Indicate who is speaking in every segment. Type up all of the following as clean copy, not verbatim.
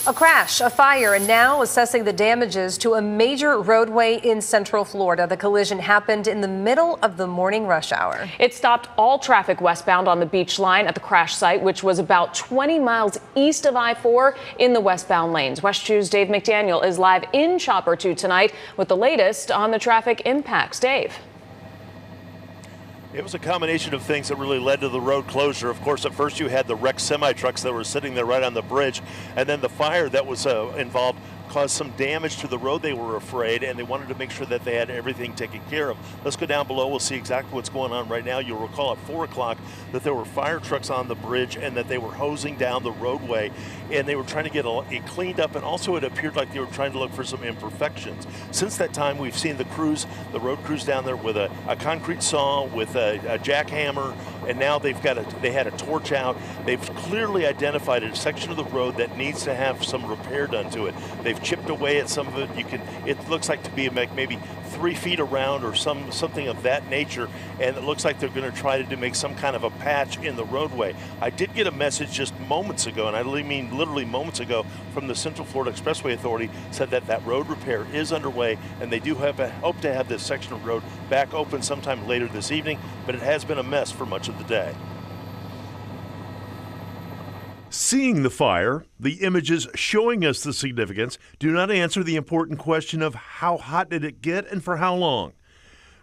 Speaker 1: A crash, a fire, and now assessing the damages to a major roadway in Central Florida. The collision happened in the middle of the morning rush hour.
Speaker 2: It stopped all traffic westbound on the beach line at the crash site, which was about 20 miles east of I-4 in the westbound lanes. West 2's Dave McDaniel is live in Chopper 2 tonight with the latest on the traffic impacts. Dave.
Speaker 3: It was a combination of things that really led to the road closure. Of course, at first you had the wrecked semi-trucks that were sitting there right on the bridge, and then the fire that was involved caused some damage to the road, they were afraid, and they wanted to make sure that they had everything taken care of. Let's go down below. We'll see exactly what's going on right now. You'll recall at 4 o'clock that there were fire trucks on the bridge and that they were hosing down the roadway, and they were trying to get it cleaned up, and also it appeared like they were trying to look for some imperfections. Since that time, we've seen the road crews down there with a concrete saw, with a jackhammer, and now they had a torch out. They've clearly identified a section of the road that needs to have some repair done to it. They've chipped away at some of it. It looks like to be maybe 3 feet around or something of that nature, and it looks like they're going to try to make some kind of a patch in the roadway. I did get a message just moments ago, and I mean literally moments ago, from the Central Florida Expressway Authority, said that road repair is underway, and they do hope to have this section of road back open sometime later this evening, but it has been a mess for much of the day.
Speaker 4: Seeing the fire, the images showing us the significance do not answer the important question of how hot did it get and for how long.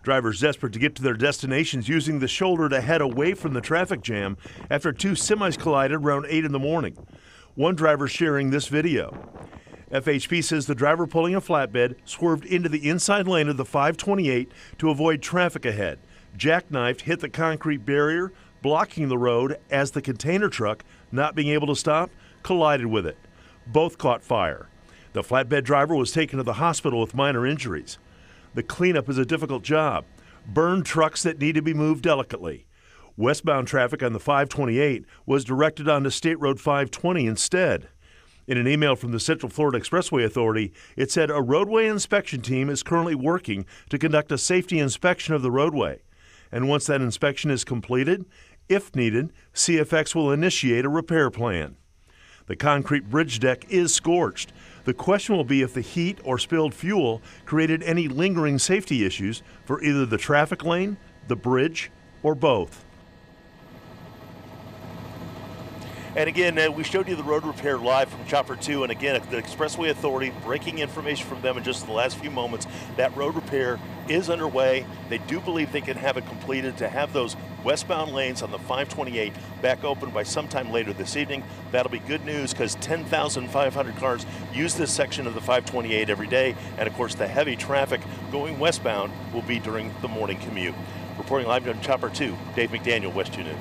Speaker 4: Drivers desperate to get to their destinations using the shoulder to head away from the traffic jam after 2 semis collided around 8 in the morning. One driver sharing this video. FHP says the driver pulling a flatbed swerved into the inside lane of the 528 to avoid traffic ahead. Jackknifed, hit the concrete barrier, blocking the road as the container truck, not being able to stop, collided with it. Both caught fire. The flatbed driver was taken to the hospital with minor injuries. The cleanup is a difficult job. Burned trucks that need to be moved delicately. Westbound traffic on the 528 was directed onto State Road 520 instead. In an email from the Central Florida Expressway Authority, it said a roadway inspection team is currently working to conduct a safety inspection of the roadway. And once that inspection is completed, if needed, CFX will initiate a repair plan. The concrete bridge deck is scorched. The question will be if the heat or spilled fuel created any lingering safety issues for either the traffic lane, the bridge, or both.
Speaker 3: And again, we showed you the road repair live from Chopper 2. And again, the Expressway Authority breaking information from them in just the last few moments. That road repair is underway. They do believe they can have it completed to have those westbound lanes on the 528 back open by sometime later this evening. That'll be good news because 10,500 cars use this section of the 528 every day. And of course, the heavy traffic going westbound will be during the morning commute. Reporting live on Chopper 2, Dave McDaniel, West 2 News.